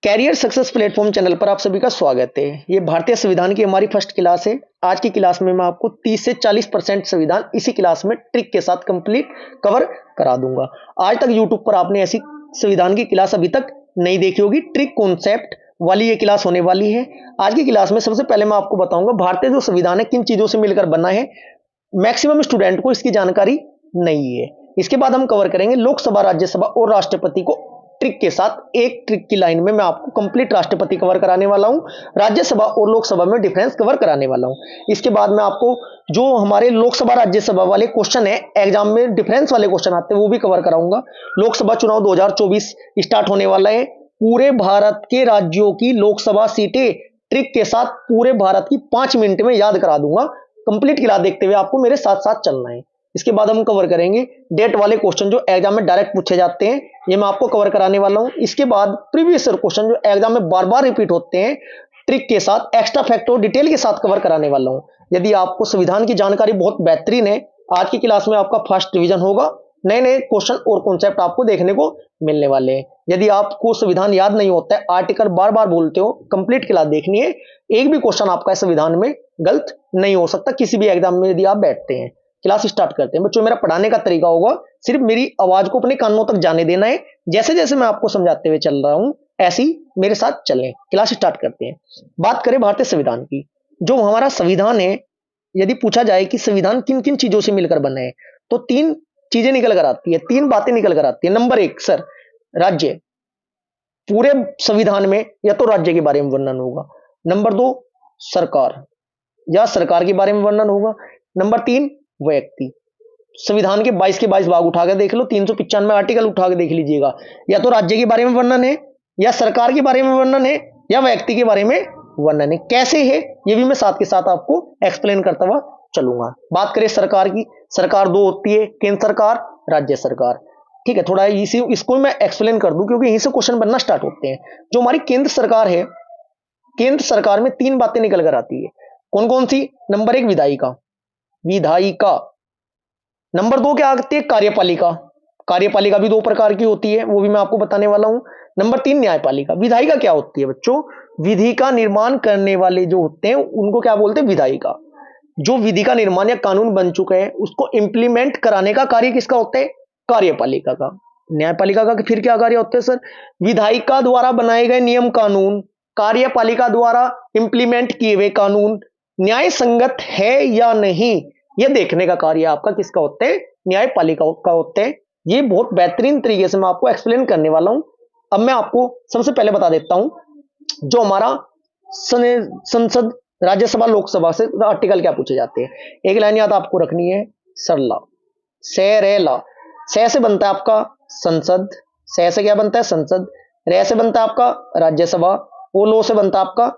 Career success platform channel पर आप सभी का स्वागत है। ये भारतीय संविधान की हमारी फर्स्ट क्लास है। आज की क्लास में मैं आपको 30 से 40% संविधान इसी क्लास में ट्रिक के साथ कंप्लीट कवर करा दूंगा। आज तक यूट्यूब पर आपने ऐसी संविधान की क्लास अभी तक नहीं देखी होगी। ट्रिक कॉन्सेप्ट वाली ये क्लास होने वाली है। आज की क्लास में सबसे पहले मैं आपको बताऊंगा भारतीय जो संविधान है किन चीजों से मिलकर बना है। मैक्सिमम स्टूडेंट को इसकी जानकारी नहीं है। इसके बाद हम कवर करेंगे लोकसभा, राज्यसभा और राष्ट्रपति को ट्रिक के साथ। एक ट्रिक की लाइन में मैं आपको कंप्लीट राष्ट्रपति कवर कराने वाला हूं, राज्यसभा और लोकसभा में डिफरेंस कवर कराने वाला हूं। इसके बाद मैं आपको जो हमारे लोकसभा राज्यसभा वाले क्वेश्चन है, एग्जाम में डिफरेंस वाले क्वेश्चन आते हैं, वो भी कवर कराऊंगा। लोकसभा चुनाव 2024 स्टार्ट होने वाला है। पूरे भारत के राज्यों की लोकसभा सीटें ट्रिक के साथ पूरे भारत की 5 मिनट में याद करा दूंगा। कंप्लीट क्लास देखते हुए आपको मेरे साथ साथ चलना है। इसके बाद हम कवर करेंगे डेट वाले क्वेश्चन जो एग्जाम में डायरेक्ट पूछे जाते हैं, ये मैं आपको कवर कराने वाला हूं। इसके बाद प्रीवियस ईयर क्वेश्चन जो एग्जाम में बार बार रिपीट होते हैं, ट्रिक के साथ, एक्स्ट्रा फैक्ट और डिटेल के साथ कवर कराने वाला हूं। यदि आपको संविधान की जानकारी बहुत बेहतरीन है, आज की क्लास में आपका फर्स्ट रिवीजन होगा। नए नए क्वेश्चन और कॉन्सेप्ट आपको देखने को मिलने वाले हैं। यदि आपको संविधान याद नहीं होता है, आर्टिकल बार बार बोलते हो, कंप्लीट क्लास देखनी है। एक भी क्वेश्चन आपका संविधान में गलत नहीं हो सकता किसी भी एग्जाम में यदि आप बैठते हैं। क्लास स्टार्ट करते हैं बच्चों। मेरा पढ़ाने का तरीका होगा, सिर्फ मेरी आवाज को अपने कानों तक जाने देना है। जैसे जैसे मैं आपको समझाते हुए चल रहा हूं, ऐसे ही मेरे साथ चलें। क्लास स्टार्ट करते हैं। बात करें भारतीय संविधान की। जो हमारा संविधान है, यदि पूछा जाए कि संविधान किन किन चीजों से मिलकर बना है, तो 3 चीजें निकल कर आती है, 3 बातें निकल कर आती है। नंबर 1 सर, राज्य। पूरे संविधान में या तो राज्य के बारे में वर्णन होगा। नंबर 2 सरकार, या सरकार के बारे में वर्णन होगा। नंबर 3 व्यक्ति। संविधान के 22 के 22 भाग उठा के देख लो, 395 आर्टिकल उठा के देख लीजिएगा। या तो राज्य के बारे में वर्णन है, या सरकार के बारे में वर्णन है, या व्यक्ति के बारे में वर्णन है। कैसे है ये भी मैं साथ के साथ आपको एक्सप्लेन करता हुआ चलूंगा। बात करें सरकार की, सरकार 2 होती है, केंद्र सरकार, राज्य सरकार। ठीक है, थोड़ा इसको मैं एक्सप्लेन कर दूं क्योंकि यहीं से क्वेश्चन बनना स्टार्ट होते हैं। जो हमारी केंद्र सरकार है, केंद्र सरकार में 3 बातें निकल कर आती है। कौन कौन सी? नंबर 1 विधायिका, विधायिका। नंबर 2 क्या आती है? कार्यपालिका। कार्यपालिका भी 2 प्रकार की होती है, वो भी मैं आपको बताने वाला हूं। नंबर 3 न्यायपालिका। विधायिका क्या होती है बच्चों? विधि का निर्माण करने वाले जो होते हैं उनको क्या बोलते हैं? विधायिका। जो विधि का निर्माण या कानून बन चुका है उसको इंप्लीमेंट कराने का कार्य किसका होता है? कार्यपालिका का। न्यायपालिका का फिर क्या कार्य होता है सर? विधायिका द्वारा बनाए गए नियम कानून, कार्यपालिका द्वारा इंप्लीमेंट किए हुए कानून न्याय संगत है या नहीं, यह देखने का कार्य आपका किसका होता है? न्यायपालिका का होता है। ये बहुत बेहतरीन तरीके से मैं आपको एक्सप्लेन करने वाला हूं। अब मैं आपको सबसे पहले बता देता हूं, जो हमारा संसद, राज्यसभा, लोकसभा से आर्टिकल क्या पूछे जाते हैं। एक लाइन याद आपको रखनी है, सरला, से रे ला। से से बनता है आपका संसद, से क्या बनता है? संसद। रे से बनता है आपका राज्यसभा, वो लो से बनता है आपका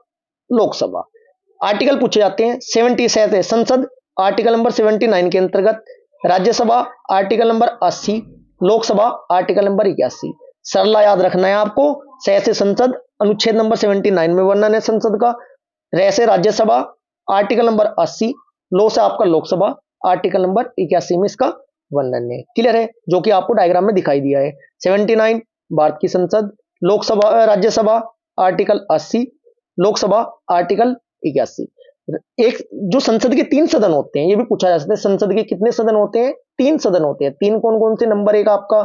लोकसभा। आर्टिकल पूछे जाते हैं 70 से संसद आर्टिकल नंबर 79 के अंतर्गत, Rajya Sabha article number 80, Lok Sabha article number 81। सरला याद रखना है आपको। से संसद अनुच्छेद नंबर 79 में वर्णन है संसद का। रे से राज्यसभा आर्टिकल नंबर 80, लो से आपका लोकसभा आर्टिकल नंबर 81 में इसका वर्णन है। क्लियर है? जो कि आपको डायग्राम में दिखाई दिया है। 79 भारत की संसद, लोकसभा, राज्यसभा आर्टिकल 80, लोकसभा आर्टिकल 81। एक जो संसद के 3 सदन होते हैं, ये भी पूछा जा सकता है, संसद के कितने सदन होते हैं? 3 सदन होते हैं। 3 कौन कौन से? नंबर 1 आपका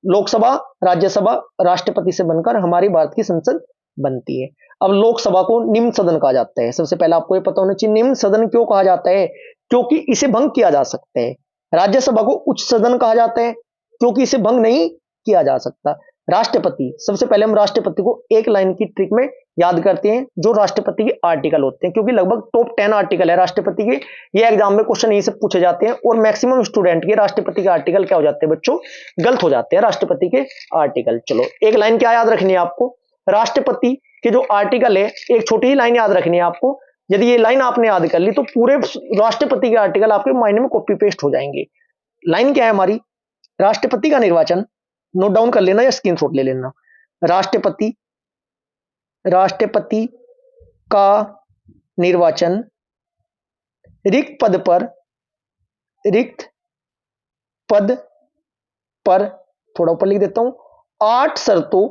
लोकसभा, राज्यसभा, राष्ट्रपति से बनकर हमारी भारत की संसद बनती है। अब लोकसभा को निम्न सदन कहा जाता है। सबसे पहले आपको ये पता होना चाहिए निम्न सदन क्यों कहा जाता है, क्योंकि इसे भंग किया जा सकता है। राज्यसभा को उच्च सदन कहा जाता है क्योंकि इसे भंग नहीं किया जा सकता। राष्ट्रपति, सबसे पहले हम राष्ट्रपति को एक लाइन की ट्रिक में याद करते हैं, जो राष्ट्रपति के आर्टिकल होते हैं, क्योंकि लगभग टॉप 10 आर्टिकल है राष्ट्रपति के। ये एग्जाम में क्वेश्चन यही से पूछे जाते हैं और मैक्सिमम स्टूडेंट के राष्ट्रपति के आर्टिकल क्या हो जाते हैं बच्चों? गलत हो जाते हैं राष्ट्रपति के आर्टिकल। चलो एक लाइन क्या याद रखनी है आपको, राष्ट्रपति के जो आर्टिकल है, एक छोटी ही लाइन याद रखनी है आपको। यदि ये लाइन आपने याद कर ली तो पूरे राष्ट्रपति के आर्टिकल आपके माइंड में कॉपी पेस्ट हो जाएंगे। लाइन क्या है हमारी? राष्ट्रपति का निर्वाचन, नोट डाउन कर लेना या स्क्रीनशॉट ले लेना। राष्ट्रपति, राष्ट्रपति का निर्वाचन रिक्त पद पर, रिक्त पद पर, थोड़ा ऊपर लिख देता हूं, 8 शर्तों,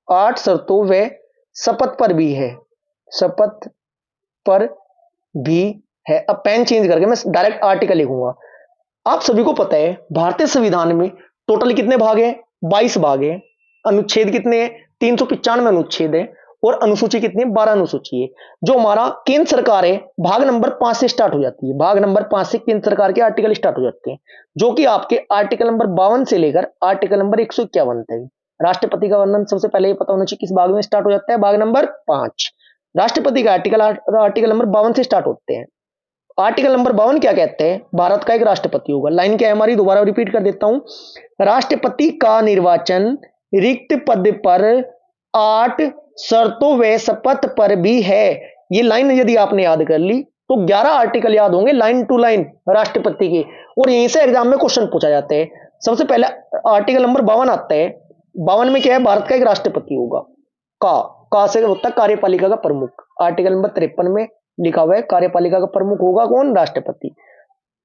8 शर्तों व शपथ पर भी है, शपथ पर भी है। अब पेन चेंज करके मैं डायरेक्ट आर्टिकल लिखूंगा। आप सभी को पता है भारतीय संविधान में टोटल कितने भाग हैं? 22 भाग हैं। अनुच्छेद कितने हैं? 395 अनुच्छेद है। और अनुसूची कितनी है? 12 अनुसूची है। जो हमारा केंद्र सरकार है भाग नंबर 5 से स्टार्ट हो जाती है, भाग नंबर 5 से केंद्र सरकार के आर्टिकल स्टार्ट हो जाते हैं, जो कि आपके आर्टिकल नंबर 52 से लेकर आर्टिकल नंबर 151 तक। राष्ट्रपति का वर्णन सबसे पहले ये पता होना चाहिए किस भाग में स्टार्ट हो जाता है, भाग नंबर 5। राष्ट्रपति का आर्टिकल नंबर 52 से स्टार्ट होते हैं। आर्टिकल नंबर 52 क्या कहते हैं? भारत का एक राष्ट्रपति होगा। लाइन क्या है हमारी, दोबारा रिपीट कर देता हूं। राष्ट्रपति का निर्वाचन रिक्त पद पर 8 शर्तों व शपथ पर भी है। ये लाइन यदि आपने याद कर ली तो 11 आर्टिकल याद होंगे लाइन टू लाइन राष्ट्रपति के, और यहीं से एग्जाम में क्वेश्चन पूछा जाता है। सबसे पहले आर्टिकल नंबर 52 आता है। 52 में क्या है? भारत का एक राष्ट्रपति होगा। का से होता है कार्यपालिका का प्रमुख। आर्टिकल नंबर 53 में लिखा हुआ है कार्यपालिका का प्रमुख होगा कौन? राष्ट्रपति।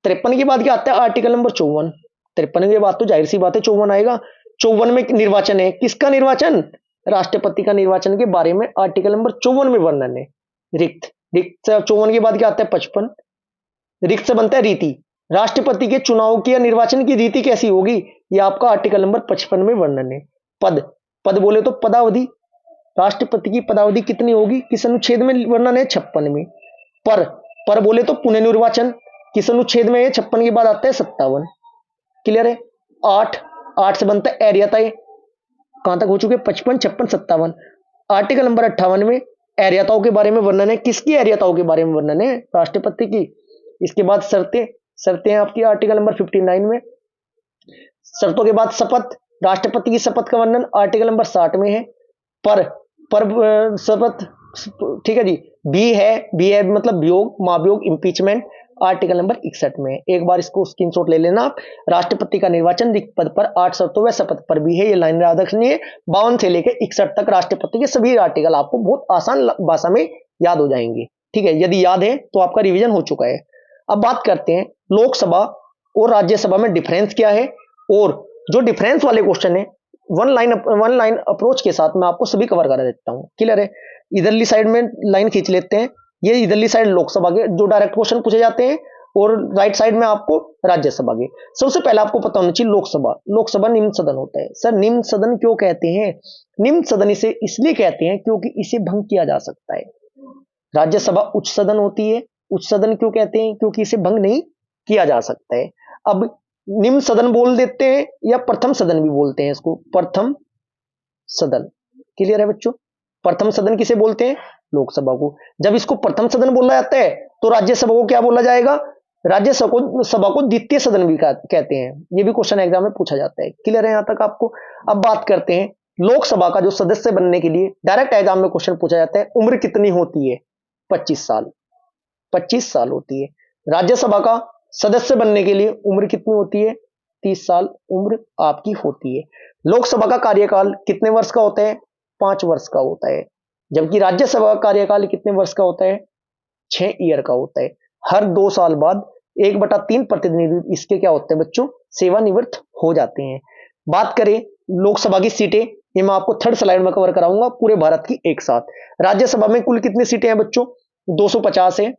53 के बाद क्या आता है? Article number 54। 53 के बाद तो जाहिर सी बात है 54 आएगा। 54 में निर्वाचन है, किसका निर्वाचन? राष्ट्रपति का निर्वाचन के बारे में आर्टिकल नंबर 54 में वर्णन है। रिक्त, रिक्त 54 के बाद क्या आता है? 55। रिक्त से बनता है रीति। राष्ट्रपति के चुनाव की या निर्वाचन की रीति कैसी होगी, ये आपका आर्टिकल नंबर 55 में वर्णन है। पद, पद बोले तो पदावधि, राष्ट्रपति की पदावधि कितनी होगी, किस अनुच्छेद में वर्णन है? 56 में। पर बोले तो पुनर्निर्वाचन, किस अनुच्छेद में है? 56 के बाद आता है 57। क्लियर है? 8 से बनता है एरियताएं, कहां तक हो चुके? 55, 56, 57। आर्टिकल नंबर 58 में एरियताओं के बारे में वर्णन है। किसकी एरियताओं के बारे में वर्णन है? राष्ट्रपति की। इसके बाद शर्तें, शर्तें हैं आपकी आर्टिकल नंबर 59 में। शर्तों के बाद शपथ, राष्ट्रपति की शपथ का वर्णन आर्टिकल नंबर 60 में है। पर शपथ, ठीक है जी। भी है मतलब वियोग, महाभियोग, इंपीचमेंट, आर्टिकल नंबर 61 में। एक बार इसको स्क्रीनशॉट ले लेना आप। राष्ट्रपति का निर्वाचन रिक्त पद पर 8 शर्तों व शपथ पर भी है। ये लाइन याद रखनी है। 52 से लेकर 61 तक राष्ट्रपति के सभी आर्टिकल आपको बहुत आसान भाषा में याद हो जाएंगे। ठीक है, यदि याद है तो आपका रिवीजन हो चुका है। अब बात करते हैं लोकसभा और राज्यसभा में डिफरेंस क्या है, और जो डिफरेंस वाले क्वेश्चन है वन लाइन अप्रोच के साथ मैं आपको सभी कवर करा देता हूं। क्लियर है? इधरली साइड में लाइन खींच लेते हैं। ये इधरली साइड लोकसभा के जो डायरेक्ट क्वेश्चन पूछे जाते हैं, और राइट साइड में आपको राज्यसभा के। सबसे पहले आपको पता होना चाहिए लोकसभा, लोकसभा निम्न सदन होता है। सर निम्न सदन क्यों कहते हैं? निम्न सदन इसे इसलिए कहते हैं क्योंकि इसे भंग किया जा सकता है। राज्यसभा उच्च सदन होती है। उच्च सदन क्यों कहते हैं? क्योंकि इसे भंग नहीं किया जा सकता है। अब निम्न सदन बोल देते हैं या प्रथम सदन भी बोलते हैं इसको, प्रथम सदन। क्लियर है बच्चों? प्रथम सदन किसे बोलते हैं? लोकसभा को। जब इसको प्रथम सदन बोला जाता है तो राज्यसभा को क्या बोला जाएगा? राज्यसभा को द्वितीय सदन भी कहते हैं। ये भी क्वेश्चन एग्जाम में पूछा जाता है। क्लियर है यहां तक आपको? अब बात करते हैं लोकसभा का जो सदस्य बनने के लिए डायरेक्ट एग्जाम में क्वेश्चन पूछा जाता है, उम्र कितनी होती है? 25 साल। 25 साल होती है। राज्यसभा का सदस्य बनने के लिए उम्र कितनी होती है? 30 साल उम्र आपकी होती है। लोकसभा का कार्यकाल कितने वर्ष का होता है? 5 वर्ष का होता है। जबकि राज्यसभा का कार्यकाल कितने वर्ष का होता है? 6 ईयर का होता है। हर 2 साल बाद 1/3 प्रतिनिधि इसके क्या होते हैं बच्चों? सेवानिवृत्त हो जाते हैं। बात करें लोकसभा की सीटें, ये मैं आपको थर्ड स्लाइड में कवर कराऊंगा पूरे भारत की एक साथ। राज्यसभा में कुल कितनी सीटें हैं बच्चों? 250 है।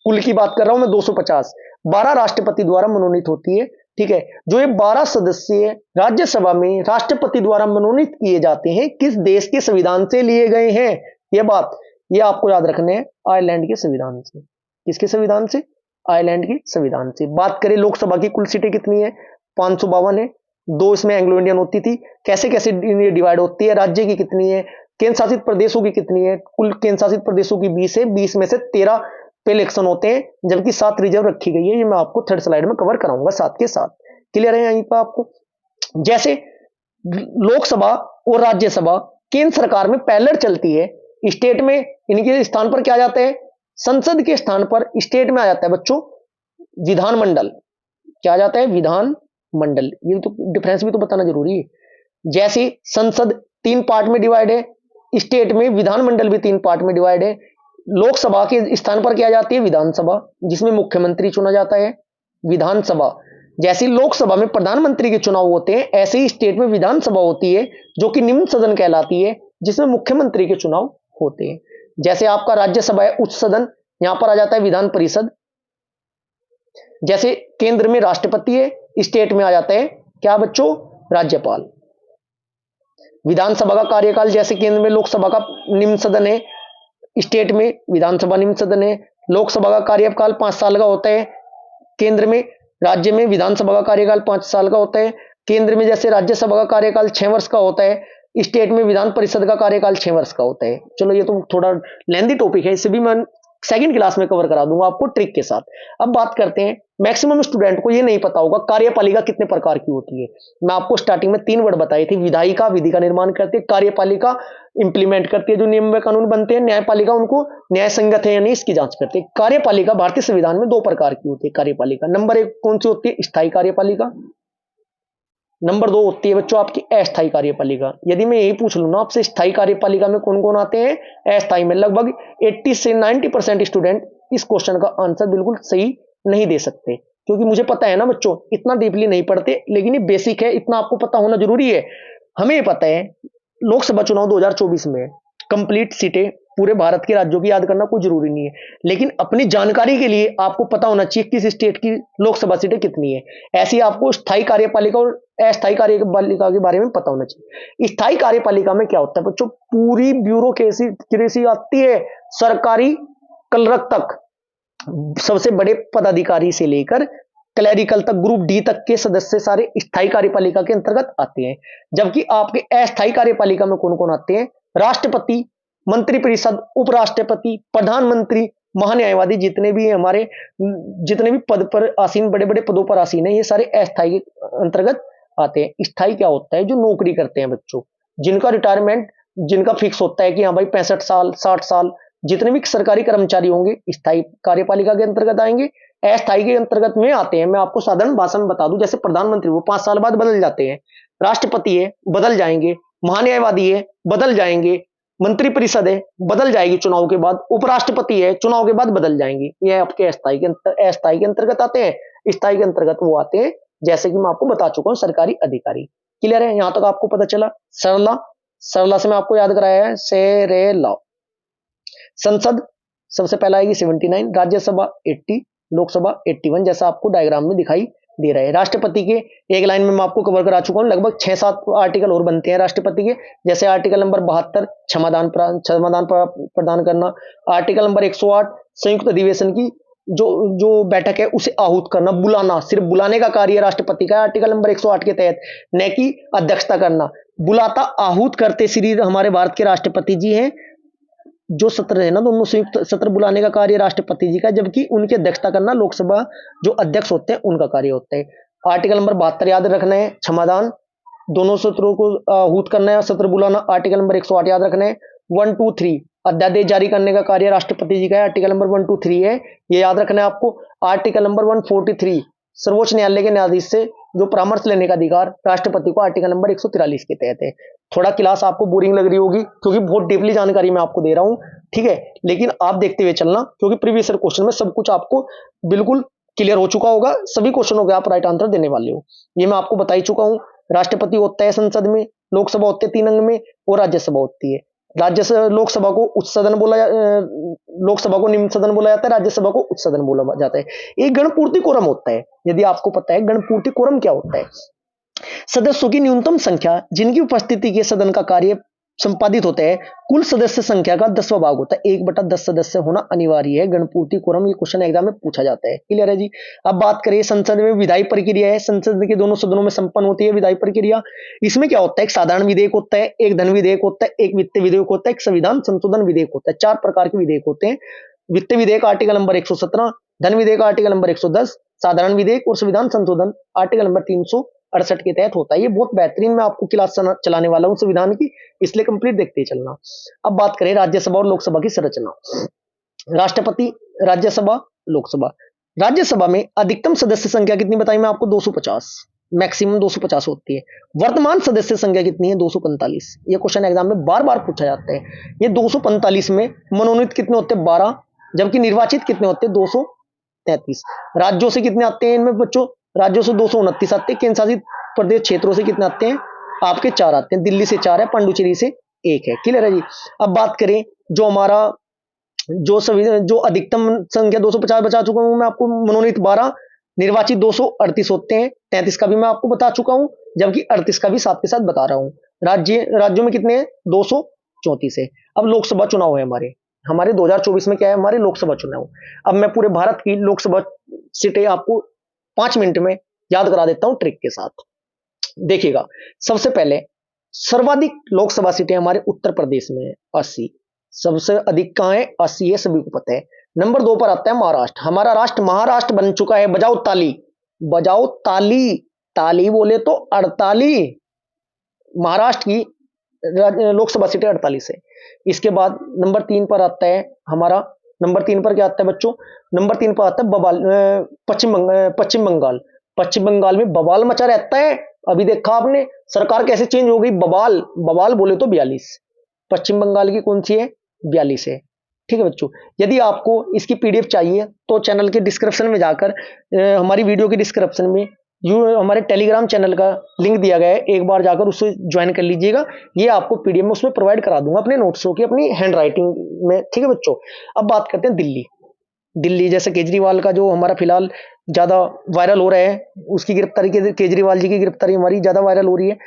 कुल की बात कर रहा हूं मैं, 250। 12 राष्ट्रपति द्वारा मनोनीत होती है। ठीक है, जो ये 12 सदस्य राज्यसभा में राष्ट्रपति द्वारा मनोनीत किए जाते हैं, किस देश के संविधान से लिए गए हैं? ये आपको याद रखने हैं, आयरलैंड के संविधान से। किसके संविधान से? आयरलैंड के संविधान से। बात करें लोकसभा की कुल सीटें कितनी है? 552 है। 2 इसमें एंग्लो इंडियन होती थी। कैसे कैसे डिवाइड होती है? राज्य की कितनी है? केंद्र शासित प्रदेशों की कितनी है? कुल केंद्र शासित प्रदेशों की 20 है। 20 में से 13 पे इलेक्शन होते हैं, जबकि 7 रिजर्व रखी गई है। ये मैं आपको थर्ड स्लाइड में कवर कराऊंगा साथ के साथ। क्लियर है यहीं पर आपको? जैसे लोकसभा और राज्यसभा केंद्र सरकार में पैरेलल चलती है, स्टेट में इनके स्थान पर क्या आ जाता है? संसद के स्थान पर स्टेट में आ जाता है बच्चों विधानमंडल। क्या आ जाता है? विधानमंडल। ये तो डिफरेंस भी तो बताना जरूरी है। जैसे संसद 3 पार्ट में डिवाइड है, स्टेट में विधानमंडल भी 3 पार्ट में डिवाइड है। लोकसभा के स्थान पर क्या जाती है? विधानसभा, जिसमें मुख्यमंत्री चुना जाता है। विधानसभा। जैसे लोकसभा में प्रधानमंत्री के चुनाव होते हैं, ऐसे ही स्टेट में विधानसभा होती है, जो कि निम्न सदन कहलाती है। जिसमें मुख्यमंत्री के चुनाव होते हैं। जैसे आपका राज्यसभा है उच्च सदन, यहां पर आ जाता है विधान परिषद। जैसे केंद्र में राष्ट्रपति है, स्टेट में आ जाता है क्या बच्चों, राज्यपाल। विधानसभा का कार्यकाल जैसे केंद्र में लोकसभा का निम्न सदन है, स्टेट में विधानसभा निम्न सदन है। लोकसभा का कार्यकाल 5 साल का होता है केंद्र में, राज्य में विधानसभा का कार्यकाल 5 साल का होता है। केंद्र में जैसे राज्यसभा का कार्यकाल 6 वर्ष का होता है, स्टेट में विधान परिषद का कार्यकाल 6 वर्ष का होता है। चलो ये तो थोड़ा लेंथी टॉपिक है, इसे भी मैं सेकंड क्लास में कवर करा दूंगा आपको ट्रिक के साथ। अब बात करते हैं, मैक्सिमम स्टूडेंट को ये नहीं पता होगा कार्यपालिका कितने प्रकार की होती है। मैं आपको स्टार्टिंग में 3 वर्ड बताई थी, विधायिका विधि का निर्माण करती है, कार्यपालिका इंप्लीमेंट करती है जो नियम व कानून बनते हैं, न्यायपालिका उनको न्याय संगत है या नहीं इसकी जांच करती है। कार्यपालिका भारतीय संविधान में 2 प्रकार की होती है कार्यपालिका। नंबर 1 कौन सी होती है, स्थायी कार्यपालिका। नंबर 2 होती है बच्चों आपकी अस्थायी कार्यपालिका। यदि मैं यही पूछ लूं ना आपसे, स्थायी कार्यपालिका में कौन कौन आते हैं, अस्थायी में लगभग 80 से 90% स्टूडेंट इस क्वेश्चन का आंसर बिल्कुल सही नहीं दे सकते, क्योंकि मुझे पता है ना बच्चों, इतना डीपली नहीं पढ़ते, लेकिन ये बेसिक है, इतना आपको पता होना जरूरी है। हमें पता है लोकसभा चुनाव 2024 में कंप्लीट सीटें पूरे भारत के राज्यों की याद करना कोई जरूरी नहीं है, लेकिन अपनी जानकारी के लिए आपको पता होना चाहिए किस स्टेट की लोकसभा सीटें कितनी है। ऐसी आपको स्थायी कार्यपालिका और अस्थायी कार्यपालिका के बारे में पता होना चाहिए। स्थायी कार्यपालिका में क्या होता है बच्चों, पूरी ब्यूरोक्रेसी आती है, सरकारी क्लर्क तक, सबसे बड़े पदाधिकारी से लेकर क्लैरिकल तक, ग्रुप डी तक के सदस्य सारे स्थायी कार्यपालिका के अंतर्गत आते हैं। जबकि आपके अस्थायी कार्यपालिका में कौन कौन आते हैं, राष्ट्रपति, मंत्रिपरिषद, उपराष्ट्रपति, प्रधानमंत्री, महान्यायवादी, जितने भी हमारे जितने भी पद पर आसीन, बड़े बड़े पदों पर आसीन है, ये सारे अस्थायी के अंतर्गत आते हैं। स्थायी क्या होता है, जो नौकरी करते हैं बच्चों, जिनका रिटायरमेंट जिनका फिक्स होता है कि हाँ भाई 65 साल 60 साल, जितने भी सरकारी कर्मचारी होंगे स्थायी कार्यपालिका के अंतर्गत आएंगे। अस्थायी के अंतर्गत में आते हैं, मैं आपको साधारण भाषा में बता दूं, जैसे प्रधानमंत्री वो 5 साल बाद बदल जाते हैं, राष्ट्रपति है बदल जाएंगे, महान्यायवादी है बदल जाएंगे, मंत्रिपरिषद है बदल जाएगी चुनाव के बाद, उपराष्ट्रपति है चुनाव के बाद बदल जाएंगी। ये आपके अस्थायी के अंतर्गत आते हैं। स्थायी के अंतर्गत वो आते हैं जैसे कि मैं आपको बता चुका हूं, सरकारी अधिकारी। क्लियर है, यहां तक आपको पता चला। सरला, सरला से मैं आपको याद कराया है, सेरेला। संसद सबसे पहला आएगी 79, राज्यसभा 80, लोकसभा 81, जैसा आपको डायग्राम में दिखाई दे रहा है। राष्ट्रपति के एक लाइन में मैं आपको कवर करा चुका हूं, लगभग 6-7 आर्टिकल और बनते हैं राष्ट्रपति के। जैसे आर्टिकल नंबर 72 क्षमादान प्रदान करना, आर्टिकल नंबर 108 संयुक्त अधिवेशन की जो बैठक है उसे आहूत करना, बुलाना, सिर्फ बुलाने का कार्य राष्ट्रपति का, आर्टिकल नंबर 108 के तहत, न कि अध्यक्षता करना। बुलाता आहूत करते श्री हमारे भारत के राष्ट्रपति जी हैं। जो सत्र है ना, दोनों संयुक्त सत्र बुलाने का कार्य राष्ट्रपति जी का, जबकि उनकी अध्यक्षता करना लोकसभा जो अध्यक्ष होते हैं उनका कार्य होता है। आर्टिकल नंबर 72 याद रखना है, क्षमादान, दोनों सत्रों को आहूत करना है, सत्र बुलाना। आर्टिकल नंबर 108 याद रखना है। 1, 2, 3 अध्यादेश जारी करने का कार्य राष्ट्रपति जी का है, आर्टिकल नंबर 1, 2, 3 है, ये याद रखना है आपको। आर्टिकल नंबर 143 सर्वोच्च न्यायालय के न्यायाधीश से जो परामर्श लेने का अधिकार राष्ट्रपति को आर्टिकल नंबर 143 के तहत है। थोड़ा क्लास आपको बोरिंग लग रही होगी क्योंकि बहुत डीपली जानकारी मैं आपको दे रहा हूं, ठीक है, लेकिन आप देखते हुए चलना, क्योंकि प्रीवियस ईयर क्वेश्चन में सब कुछ आपको बिल्कुल क्लियर हो चुका होगा, सभी क्वेश्चनों के आप राइट आंसर देने वाले हो, ये मैं आपको बता ही चुका हूं। राष्ट्रपति होता है संसद में, लोकसभा होती है 3 अंग में, और राज्यसभा होती है। लोकसभा को उच्च सदन लोकसभा को निम्न सदन बोला जाता है, राज्यसभा को उच्च सदन बोला जाता है। एक गणपूर्ति कोरम होता है, यदि आपको पता है गणपूर्ति कोरम क्या होता है, सदस्यों की न्यूनतम संख्या जिनकी उपस्थिति के सदन का कार्य संपादित होता है, कुल सदस्य संख्या का 10वां भाग होता है। 1/10 सदस्य होना अनिवार्य है। गणपूर्ति कोरम, ये क्वेश्चन एग्जाम में पूछा जाता है। क्लियर है जी। अब बात करें संसद में विधायी प्रक्रिया है, संसद के दोनों सदनों में संपन्न होती है विधायी प्रक्रिया। इसमें क्या होता है, एक साधारण विधेयक होता है, एक धन विधेयक होता है, एक वित्त विधेयक होता है, एक संविधान संशोधन विधेयक होता है। 4 प्रकार के विधेयक होते हैं। वित्त विधेयक आर्टिकल नंबर 117, धन विधेयक आर्टिकल नंबर 110, साधारण विधेयक और संविधान संशोधन आर्टिकल नंबर 368 के तहत होता है। ये बहुत बेहतरीन मैं आपको क्लास चलाने वाला हूं संविधान की, इसलिए कंप्लीट देखते चलना। अब बात करें राज्यसभा और लोकसभा की संरचना। राष्ट्रपति, राज्यसभा, लोकसभा। राज्यसभा में अधिकतम सदस्य संख्या कितनी बताई मैं आपको, 250, मैक्सिमम 250 होती है। वर्तमान सदस्य संख्या कितनी है, 245। ये क्वेश्चन एग्जाम में बार बार पूछा जाता है। ये 245 में मनोनीत कितने होते हैं, 12, जबकि निर्वाचित कितने होते हैं, 233। राज्यों से कितने आते हैं इनमें बच्चों, राज्यों से 229 आते हैं। केंद्र शासित प्रदेश क्षेत्रों से कितने आते हैं, आपके 4 आते हैं। दिल्ली से 4 है, पांडुचेरी से एक है। क्लियर है जी। अब बात करें जो हमारा जो अधिकतम संख्या 250 बता चुका हूं मैं आपको, मनोनीत 12, निर्वाचित 238 होते हैं, 33 का भी मैं आपको बता चुका हूं, जबकि 38 का भी साथ के साथ बता रहा हूं। राज्यों में कितने हैं? 234 है। अब लोकसभा चुनाव है हमारे हमारे 2024 में क्या है? हमारे लोकसभा चुनाव। अब मैं पूरे भारत की लोकसभा सीटें आपको 5 मिनट में याद करा देता हूं ट्रिक के साथ। देखिएगा, सबसे पहले सर्वाधिक लोकसभा सीटें हमारे उत्तर प्रदेश में है 80। सबसे अधिक कहां है? 80 है, सभी को पता है। नंबर 2 पर आता है महाराष्ट्र। हमारा राष्ट्र महाराष्ट्र बन चुका है। बजाओ ताली, बजाओ ताली, ताली बोले तो 48। महाराष्ट्र की लोकसभा सीटें 48 है। इसके बाद नंबर 3 पर आता है हमारा, नंबर 3 पर क्या आता है बच्चों? नंबर 3 पर आता है पश्चिम बंगाल। पश्चिम बंगाल में बवाल मचा रहता है। अभी देखा आपने सरकार कैसे चेंज हो गई? बवाल, बवाल बोले तो 42। पश्चिम बंगाल की कौन सी है? 42 है। ठीक है बच्चों, यदि आपको इसकी पीडीएफ चाहिए तो चैनल के डिस्क्रिप्शन में जाकर हमारी वीडियो के डिस्क्रिप्शन में हमारे टेलीग्राम चैनल का लिंक दिया गया है, एक बार जाकर उससे ज्वाइन कर लीजिएगा। ये आपको पीडीएफ में उसमें प्रोवाइड करा दूंगा अपने नोट्सों की, अपनी हैंड राइटिंग में। ठीक है बच्चों, अब बात करते हैं दिल्ली। दिल्ली जैसे केजरीवाल का जो हमारा फिलहाल ज्यादा वायरल हो रहा है, उसकी गिरफ्तारी के, केजरीवाल जी की गिरफ्तारी हमारी ज्यादा वायरल हो रही है।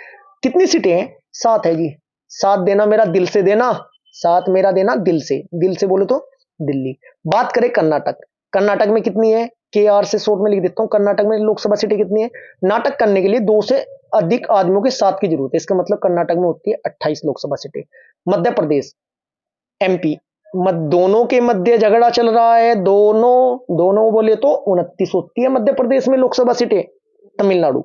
कितनी सीटें हैं? 7 है जी। 7 देना मेरा दिल से देना, 7 मेरा देना दिल से, दिल से बोले तो दिल्ली। बात करें कर्नाटक, कर्नाटक में कितनी है? के आर से शॉर्ट में लिख देता हूं। कर्नाटक में लोकसभा सीटें कितनी है? नाटक करने के लिए 2 से अधिक आदमियों के साथ की जरूरत है, इसका मतलब कर्नाटक में होती है 28 लोकसभा सीटें। मध्य प्रदेश, एमपी, दोनों के मध्य झगड़ा चल रहा है। दोनों बोले तो 29 होती है मध्य प्रदेश में लोकसभा सीटें। तमिलनाडु,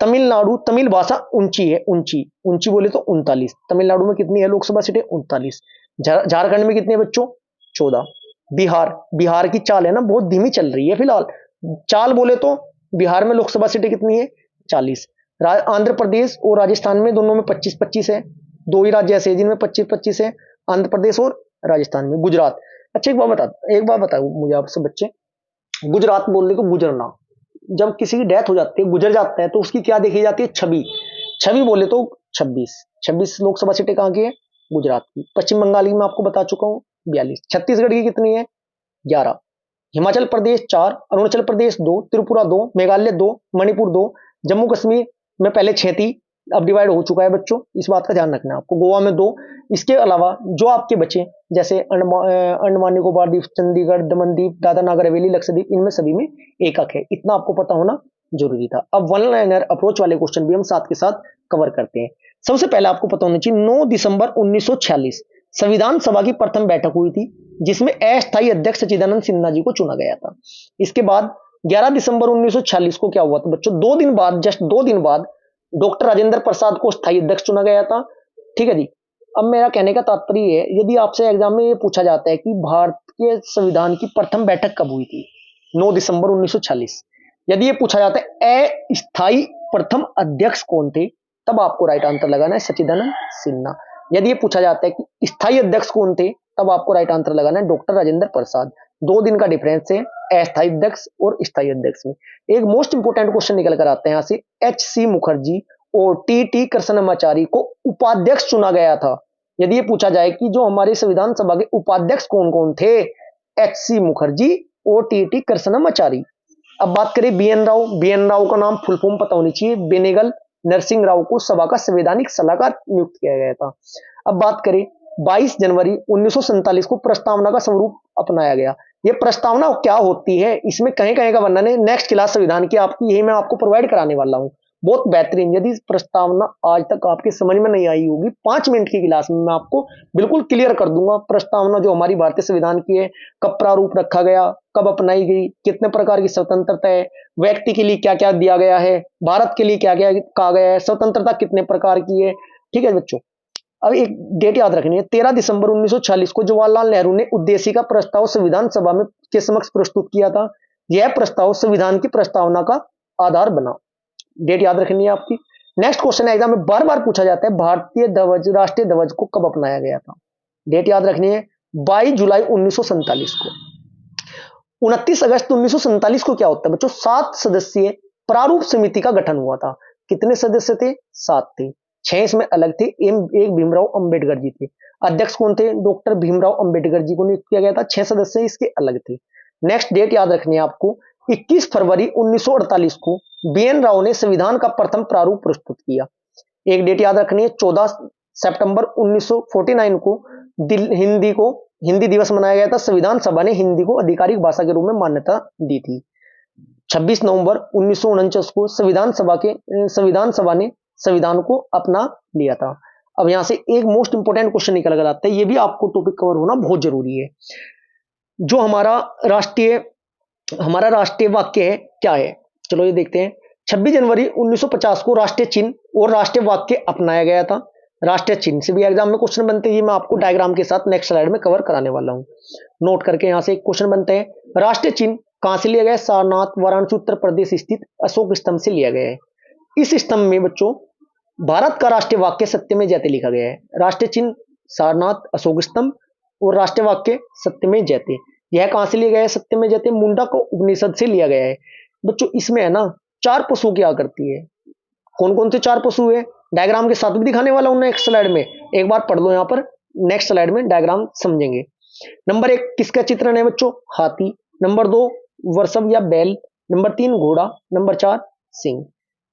तमिलनाडु तमिल भाषा ऊंची है, ऊंची ऊंची बोले तो 39। तमिलनाडु में कितनी है लोकसभा सीटें? 39। झारखंड में कितनी है बच्चों? 14। बिहार, बिहार की चाल है ना बहुत धीमी चल रही है फिलहाल। चाल बोले तो बिहार में लोकसभा सीटें कितनी है? 40। आंध्र प्रदेश और राजस्थान में दोनों में 25-25 है। 2 ही राज्य ऐसे जिनमें 25-25 है, आंध्र प्रदेश और राजस्थान में। गुजरात, अच्छा एक बात बताओ मुझे आपसे बच्चे, गुजरात बोलने को गुजरना, जब किसी की डेथ हो जाती है, गुजर जाता है, तो उसकी क्या देखी जाती है? छवि। छवि बोले तो 26 लोकसभा सीटें कहां की है? गुजरात की। पश्चिम बंगाल की मैं आपको बता चुका हूं 42। छत्तीसगढ़ की कितनी है? 11। हिमाचल प्रदेश 4, अरुणाचल प्रदेश 2, त्रिपुरा 2, मेघालय 2, मणिपुर 2, जम्मू कश्मीर में पहले 6 थी, अब डिवाइड हो चुका है बच्चों, इस बात का ध्यान रखना है आपको। गोवा में 2। इसके अलावा जो आपके बचे जैसे अंडमान निकोबार द्वीप, चंडीगढ़, दमन द्वीप, दादरा नगर हवेली, लक्षद्वीप, इनमें सभी में एकक है। इतना आपको पता होना जरूरी था। अब वन लाइनर अप्रोच वाले क्वेश्चन भी हम साथ के साथ कवर करते हैं। सबसे पहले आपको पता होना चाहिए 9 दिसंबर 1946 संविधान सभा की प्रथम बैठक हुई थी, जिसमें अस्थायी अध्यक्ष सच्चिदानंद सिन्हा जी को चुना गया था। इसके बाद 11 दिसंबर 1946 को क्या हुआ था बच्चों? 2 दिन बाद, जस्ट 2 दिन बाद डॉक्टर राजेंद्र प्रसाद को स्थायी अध्यक्ष चुना गया था। ठीक है जी। अब मेरा कहने का तात्पर्य है, यदि आपसे एग्जाम में ये पूछा जाता है कि भारतीय संविधान की प्रथम बैठक कब हुई थी? 9 दिसंबर 1946। यदि ये पूछा जाता है अस्थायी प्रथम अध्यक्ष कौन थे, तब आपको राइट आंसर लगाना है सच्चिदानंद सिन्हा। यदि ये पूछा जाता है कि स्थायी अध्यक्ष कौन थे, तब आपको राइट आंसर लगाना है डॉक्टर राजेंद्र प्रसाद। 2 दिन का डिफरेंस है अस्थायी अध्यक्ष और स्थायी अध्यक्ष में। एक मोस्ट इंपोर्टेंट क्वेश्चन निकल कर आते हैं यहां से, एच.सी. मुखर्जी और टी.टी. कृष्णमाचारी को उपाध्यक्ष चुना गया था। यदि ये पूछा जाए कि जो हमारे संविधान सभा के उपाध्यक्ष कौन कौन थे, एच.सी. मुखर्जी और टी.टी. कृष्णमाचारी। अब बात करें बी.एन. राव, बी.एन. राव का नाम फुल फॉर्म पता होनी चाहिए। बेनेगल नरसिंह राव को सभा का संवैधानिक सलाहकार नियुक्त किया गया था। अब बात करें 22 जनवरी 1947 को प्रस्तावना का स्वरूप अपनाया गया। ये प्रस्तावना क्या होती है, इसमें कहीं कहीं का वर्णन है नेक्स्ट क्लास संविधान की आपकी, यही मैं आपको प्रोवाइड कराने वाला हूं। बहुत बेहतरीन। यदि प्रस्तावना आज तक आपके समझ में नहीं आई होगी, 5 मिनट की क्लास में मैं आपको बिल्कुल क्लियर कर दूंगा प्रस्तावना जो हमारी भारतीय संविधान की है, कब प्रारूप रखा गया, कब अपनाई गई, कितने प्रकार की स्वतंत्रता है, व्यक्ति के लिए क्या क्या दिया गया है, भारत के लिए क्या क्या कहा गया है, स्वतंत्रता कितने प्रकार की है। ठीक है बच्चों, अब एक डेट याद रखनी है, 13 दिसंबर 1946 को जवाहरलाल नेहरू ने उद्देश्य का प्रस्ताव संविधान सभा में के समक्ष प्रस्तुत किया था। यह प्रस्ताव संविधान की प्रस्तावना का आधार बना। डेट याद रखनी है आपकी। नेक्स्ट क्वेश्चन एग्जाम में बार बार पूछा जाता है, भारतीय ध्वज, राष्ट्रीय ध्वज को कब अपनाया गया था? डेट याद रखनी है 22 जुलाई 1947 को। 29 अगस्त 1947 को क्या होता है बच्चों? 7 सदस्यीय प्रारूप समिति का गठन हुआ था। कितने सदस्य थे? 7 थे। 6 इसमें अलग थे, एक भीमराव अंबेडकर जी थे। अध्यक्ष कौन थे? डॉक्टर भीमराव अंबेडकर जी को नियुक्त किया गया था। 6 सदस्य इसके अलग थे। नेक्स्ट डेट याद रखनी है आपको, 21 फरवरी 1948 को बीएन राव ने संविधान का प्रथम प्रारूप प्रस्तुत किया। एक डेट याद रखनी है, 14 सितंबर 1949 को हिंदी दिवस मनाया गया था। संविधान सभा ने हिंदी को आधिकारिक भाषा के रूप में मान्यता दी थी। 26 नवंबर 1949 को संविधान सभा ने संविधान को अपना लिया था। अब यहां से एक मोस्ट इंपोर्टेंट क्वेश्चन निकल कर आता है, ये भी आपको टॉपिक कवर होना बहुत जरूरी है। जो हमारा राष्ट्रीय वाक्य है क्या है, चलो ये देखते हैं। 26 जनवरी 1950 को राष्ट्रीय चिन्ह और राष्ट्रीय वाक्य अपनाया गया था। राष्ट्रीय चिन्ह से भी एग्जाम में क्वेश्चन बनते हैं, ये मैं आपको डायग्राम के साथ नेक्स्ट स्लाइड में कवर कराने वाला हूं। नोट करके यहां से एक क्वेश्चन बनते हैं, राष्ट्रीय चिन्ह कहां से लिया गया है? सारनाथ, वाराणसी, उत्तर प्रदेश स्थित अशोक स्तंभ से लिया गया है। इस स्तंभ में बच्चों भारत का राष्ट्रीय वाक्य सत्य में जयते लिखा गया है। राष्ट्रीय चिन्ह सारनाथ, अशोक स्तंभ और राष्ट्रीय वाक्य सत्य में जयते। यह कहां से लिया गया है? सत्य में जयते मुंडक उपनिषद से लिया गया है। बच्चों इसमें है ना 4 पशु क्या करती है, कौन कौन से 4 पशु है, डायग्राम के साथ भी दिखाने वाला हूं नेक्स्ट स्लाइड में, एक बार पढ़ लो यहां पर, नेक्स्ट स्लाइड में डायग्राम समझेंगे। नंबर 1 किसका चित्रण है बच्चों? हाथी। नंबर 2 वृषभ या बैल। नंबर 3 घोड़ा। नंबर 4 सिंह।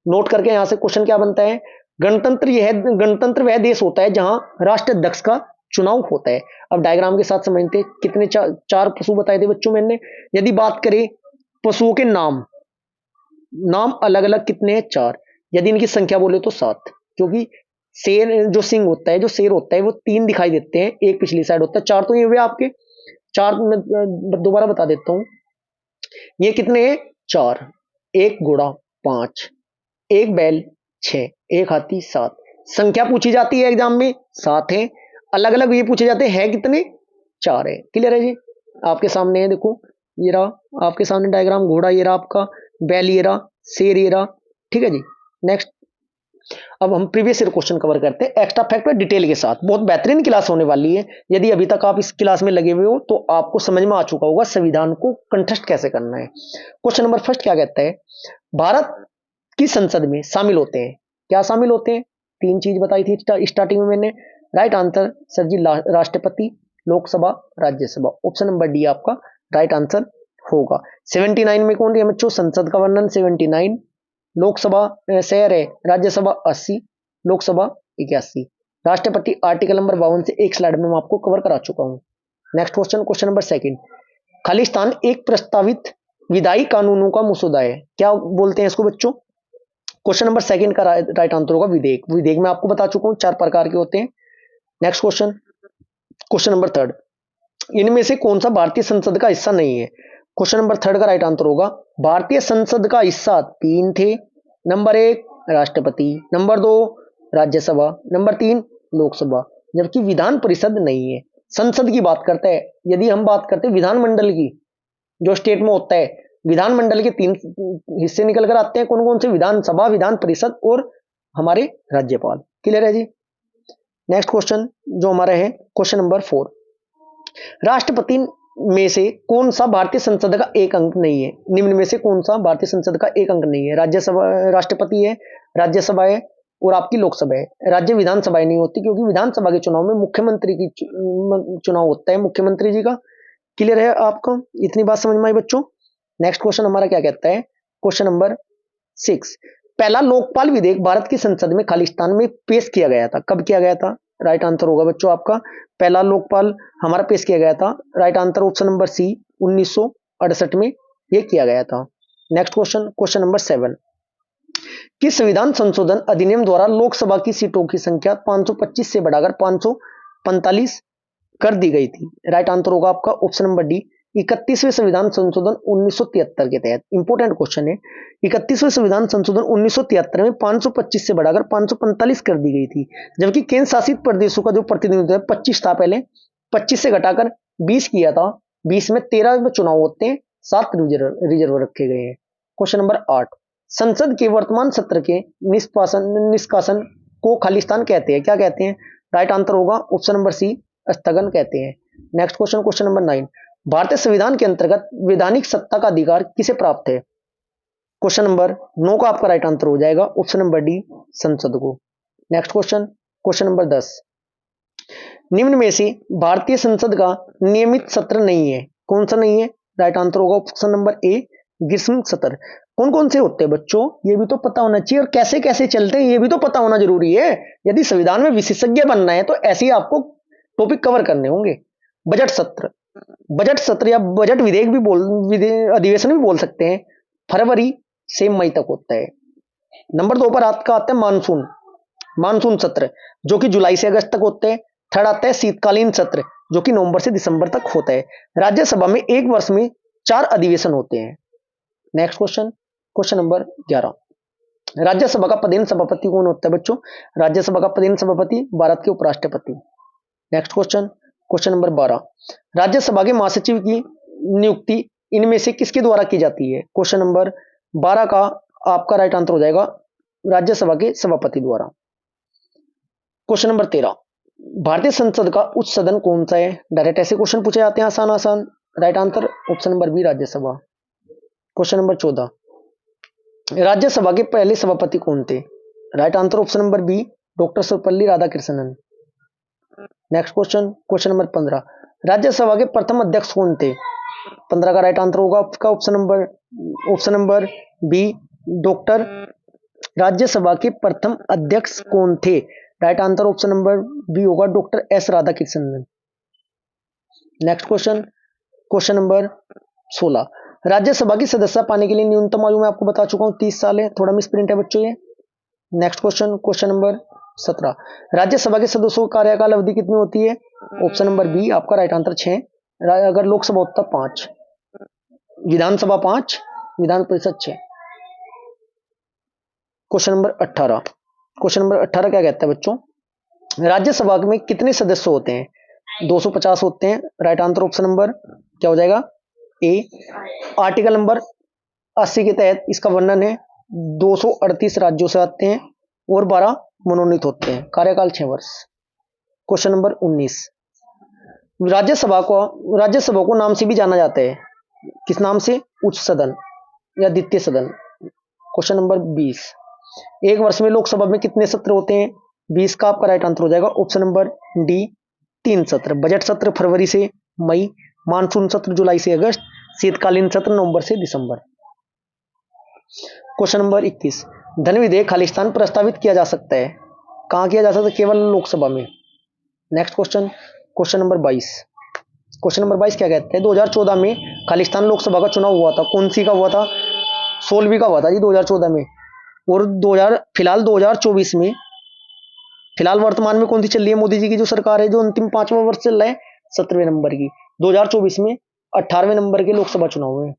नोट करके यहां से क्वेश्चन क्या बनता है, गणतंत्र वह देश होता है जहां राष्ट्राध्यक्ष का चुनाव होता है। अब डायग्राम के साथ समझते हैं, कितने 4 पशु बताए थे बच्चों मैंने। यदि बात करें पशुओं के नाम अलग अलग कितने हैं? 4। यदि इनकी संख्या बोले तो 7, क्योंकि शेर जो सिंह होता है, जो शेर होता है वो 3 दिखाई देते हैं, एक पिछली साइड होता है। 4 तो ये हुए आपके 4, मैं दोबारा बता देता हूं, ये कितने हैं? 4। एक घोड़ा 5, एक बैल 6, एक हाथी 7। संख्या पूछी जाती है एग्जाम में 7 है, अलग अलग ये पूछे जाते हैं कितने? 4 है। क्लियर है जी? आपके सामने है, देखो ये रहा आपके सामने डायग्राम, घोड़ा ये रहा आपका, बैल ये रहा, शेर ये रहा। ठीक है जी। नेक्स्ट अब हम प्रीवियस ईयर क्वेश्चन कवर करते हैं एक्स्ट्रा फैक्ट और डिटेल के साथ। बहुत बेहतरीन क्लास होने वाली है। यदि अभी तक आप इस क्लास में लगे हुए हो तो आपको समझ में आ चुका होगा संविधान को कंठस्थ कैसे करना है। क्वेश्चन नंबर फर्स्ट क्या कहता है, भारत की संसद में शामिल होते हैं, क्या शामिल होते हैं? 3 चीज बताई थी स्टार्टिंग में मैंने। राइट आंसर सर जी राष्ट्रपति, Lok Sabha, Rajya Sabha. Option number D आपका राइट आंसर होगा। 79 में कौन है बच्चों? संसद का वर्णन 79, लोकसभा शहर है, राज्यसभा 80, लोकसभा 81, राष्ट्रपति आर्टिकल नंबर 52 से एक स्लाइड में मैं आपको कवर करा चुका हूं। Next question, question number second, Khalistan एक प्रस्तावित विधायी कानूनों का मसौदा है, क्या बोलते हैं इसको बच्चों? क्वेश्चन नंबर सेकंड का राइट आंसर होगा विधेयक। विधेयक में आपको बता चुका हूं 4 प्रकार के होते हैं। Next question, question number third, इनमें से कौन सा भारतीय संसद का हिस्सा नहीं है? क्वेश्चन नंबर थर्ड का राइट आंसर होगा भारतीय संसद का हिस्सा 3 थे। नंबर 1 राष्ट्रपति, नंबर 2 राज्यसभा, नंबर 3 लोकसभा, जबकि विधान परिषद नहीं है। संसद की बात करते हैं, यदि हम बात करते हैं विधानमंडल की, जो स्टेट में होता है, विधानमंडल के 3 हिस्से निकल कर आते हैं, कौन कौन से? विधानसभा, विधान परिषद और हमारे राज्यपाल। क्लियर है जी? नेक्स्ट क्वेश्चन जो हमारा है क्वेश्चन नंबर 4, राष्ट्रपति में से कौन सा भारतीय संसद का एक अंक नहीं है? निम्न में से कौन सा भारतीय संसद का एक अंक नहीं है? राज्यसभा, राष्ट्रपति है, राज्यसभा है और आपकी लोकसभा है। राज्य विधानसभाएं नहीं होती, क्योंकि विधानसभा के चुनाव में मुख्यमंत्री की चुनाव होता है, मुख्यमंत्री जी का। क्लियर है आपको? इतनी बात समझ में आई बच्चों? नेक्स्ट क्वेश्चन हमारा क्या कहता है, क्वेश्चन नंबर 6, पहला लोकपाल विधेयक भारत की संसद में खालिस्तान में पेश किया गया था, कब किया गया था? राइट आंसर होगा बच्चों आपका पहला लोकपाल हमारा पेश किया गया था। Right answer option number C 1968 में यह किया गया था। नेक्स्ट क्वेश्चन, क्वेश्चन नंबर 7, किस संविधान संशोधन अधिनियम द्वारा लोकसभा की सीटों की संख्या 525 से बढ़ाकर 545 कर दी गई थी? राइट आंसर होगा आपका ऑप्शन नंबर डी 31वें संविधान संशोधन 1973 के तहत। इंपोर्टेंट क्वेश्चन है, 31वें संविधान संशोधन 1973 में 525 से बढ़ाकर 545 कर दी गई थी, जबकि केंद्र शासित प्रदेशों का जो प्रतिनिधित्व है 25 था, पहले 25 से घटाकर 20 किया था। 20 में 13 में चुनाव होते हैं, 7 रिजर्व रखे गए हैं। क्वेश्चन नंबर 8, संसद के वर्तमान सत्र के निष्कासन को खालिस्तान कहते हैं, क्या कहते हैं? राइट आंसर होगा ऑप्शन नंबर सी स्थगन कहते हैं। नेक्स्ट क्वेश्चन, क्वेश्चन नंबर 9, भारतीय संविधान के अंतर्गत वैधानिक सत्ता का अधिकार किसे प्राप्त है? क्वेश्चन नंबर 9 का आपका राइट आंसर हो जाएगा ऑप्शन नंबर डी संसद को। नेक्स्ट क्वेश्चन, क्वेश्चन नंबर 10, निम्न में से भारतीय संसद का नियमित सत्र नहीं है, कौन सा नहीं है? राइट आंसर होगा ऑप्शन नंबर ए, ग्रीष्म सत्र। कौन कौन से होते हैं बच्चों, ये भी तो पता होना चाहिए, और कैसे कैसे चलते हैं ये भी तो पता होना जरूरी है। यदि संविधान में विशेषज्ञ बनना है तो ऐसे ही आपको टॉपिक कवर करने होंगे। बजट सत्र, बजट सत्र या बजट विधेयक भी अधिवेशन भी बोल सकते हैं, फरवरी से मई तक होता है। नंबर 2 पर आता है मानसून, मानसून सत्र जो कि जुलाई से अगस्त तक होते हैं। थर्ड आता है शीतकालीन सत्र जो कि नवंबर से दिसंबर तक होता है। राज्यसभा में एक वर्ष में 4 अधिवेशन होते हैं। Next question, question number 11, Rajya Sabha का पदेन सभापति कौन होता है बच्चों? राज्यसभा का पदेन सभापति भारत के उपराष्ट्रपति। Next question, question number 12, Rajya Sabha के महासचिव की नियुक्ति इनमें से किसके द्वारा की जाती है? क्वेश्चन नंबर 12 का आपका राइट आंसर हो जाएगा राज्यसभा के सभापति द्वारा। क्वेश्चन नंबर 13, भारतीय संसद का उच्च सदन कौन सा है? डायरेक्ट ऐसे क्वेश्चन पूछे जाते हैं आसान आसान। Right answer option number B, Rajya Sabha. Question number 14, Rajya Sabha के पहले सभापति कौन थे? Right answer option number B, doctor Sarvepalli Radhakrishnan. Next question, question number 15, Rajya Sabha के प्रथम अध्यक्ष कौन थे? 15 का राइट आंसर होगा आपका option number B, doctor. Rajya Sabha के प्रथम अध्यक्ष कौन थे? Right answer option number B होगा doctor S Radhakrishnan. Next question, question number 16, Rajya Sabha की सदस्यता पाने के लिए न्यूनतम आयु मैं आपको बता चुका हूं 30 साल है, थोड़ा मिसप्रिंट है बच्चों ये। Next question, question number 17, Rajya Sabha के सदस्यों की कार्यकाल अवधि कितनी होती है? ऑप्शन नंबर बी आपका राइट आंसर 6, अगर लोकसभा होता 5, विधानसभा 5, Vidhan Parishad 6। Question number 18, question number 18 क्या कहता है बच्चों? राज्यसभा में कितने सदस्य होते हैं? 250 होते हैं। राइट आंसर ऑप्शन नंबर क्या हो जाएगा? ए। आर्टिकल नंबर 80 के तहत इसका वर्णन है 238 राज्यों से आते हैं और 12 मनोनीत होते हैं, कार्यकाल 6 वर्ष। क्वेश्चन नंबर 19, राज्यसभा को नाम से भी जाना जाता है, किस नाम से? उच्च सदन या द्वितीय सदन। क्वेश्चन नंबर 20, एक वर्ष में लोकसभा में कितने सत्र होते हैं? 20 का आपका राइट आंसर हो जाएगा ऑप्शन नंबर डी, 3 सत्र। बजट सत्र फरवरी से मई, मानसून सत्र जुलाई से अगस्त, शीतकालीन सत्र नवंबर से दिसंबर। क्वेश्चन नंबर 21, धन विधेयक खालिस्तान प्रस्तावित किया जा सकता है, कहां किया जा सकता है? केवल लोकसभा में। Next question, question number 22, question number 22 क्या कहते हैं? 2014 में खालिस्तान लोकसभा का चुनाव हुआ था, कौन सी का हुआ था? 16वीं का हुआ था जी 2014 में। और फिलहाल 2024 में, फिलहाल वर्तमान में कौन सी चल रही है? मोदी जी की जो सरकार है, जो अंतिम 5वां वर्ष चल रहा है, 17वें नंबर की। 2024 में 18वें नंबर के लोकसभा चुनाव हुए।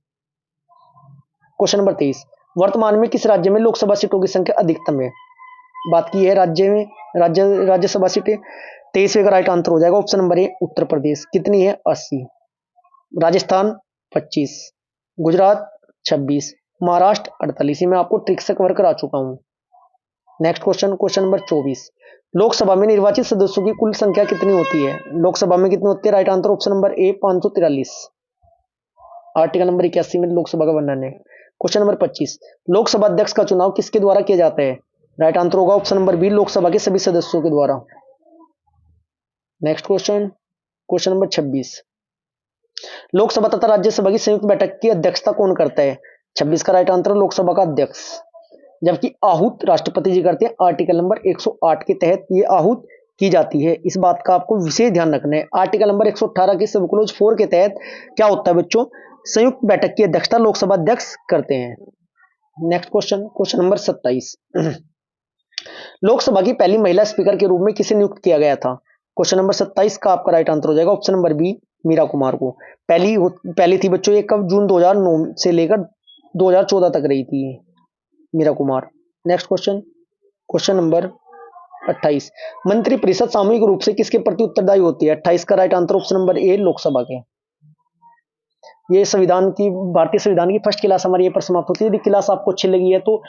क्वेश्चन नंबर 23, वर्तमान में किस राज्य में लोकसभा सीटों की संख्या अधिकतम है? बात की है राज्य में, राज्यसभा सीटें। 23वें का राइट आंसर हो जाएगा option number A, Uttar Pradesh. कितनी है? 80। राजस्थान 25, गुजरात 26, महाराष्ट्र 48। मैं आपको ट्रिक से कवर करा चुका हूं। Next question, question number 24, Lok Sabha में निर्वाचित सदस्यों की कुल संख्या कितनी होती है? लोकसभा में कितनी होती है? Right answer option number A, 543। Article number 81 में लोकसभा का वर्णन है। क्वेश्चन नंबर 25, लोकसभा अध्यक्ष का चुनाव किसके द्वारा किया जाता है? राइट आंसर होगा ऑप्शन नंबर बी, लोकसभा के सभी सदस्यों के द्वारा। Next question, question number 26, Lok Sabha तथा राज्यसभा की संयुक्त बैठक की अध्यक्षता कौन करता है? 26 का राइट आंसर लोकसभा का अध्यक्ष, जबकि आहूत राष्ट्रपति जी करते हैं। आर्टिकल नंबर 108 के तहत ये आहूत की जाती है, इस बात का आपको विशेष ध्यान रखना है। आर्टिकल नंबर 118 के सब क्लोज 4 के तहत क्या होता है बच्चों? संयुक्त बैठक की अध्यक्षता लोकसभा अध्यक्ष करते हैं। Next question, question number 27, Lok Sabha की पहली महिला स्पीकर के रूप में किसे नियुक्त किया गया था? क्वेश्चन नंबर 27 का आपका राइट आंसर हो जाएगा option number B, Meera Kumar को। पहली थी बच्चों ये कब? जून 2009 से लेकर 2014 तक रही थी Meera Kumar. Next question, question number 28, मंत्रिपरिषद सामूहिक रूप से किसके प्रति उत्तरदायी होती है? 28 का right answer option number A, Lok Sabha के। ये भारतीय संविधान की फर्स्ट क्लास हमारी ये पर समाप्त होती है। यदि क्लास आपको अच्छी लगी है तो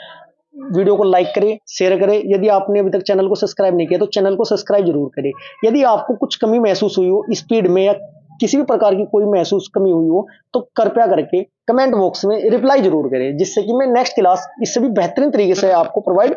वीडियो को लाइक करें, शेयर करें। यदि आपने अभी तक चैनल को सब्सक्राइब नहीं किया तो चैनल को सब्सक्राइब जरूर करें। यदि आपको कुछ कमी महसूस हुई हो स्पीड में या किसी भी प्रकार की कोई महसूस कमी हुई हो तो कृपया करके कमेंट बॉक्स में रिप्लाई जरूर करें, जिससे कि मैं नेक्स्ट क्लास इससे भी बेहतरीन तरीके से आपको प्रोवाइड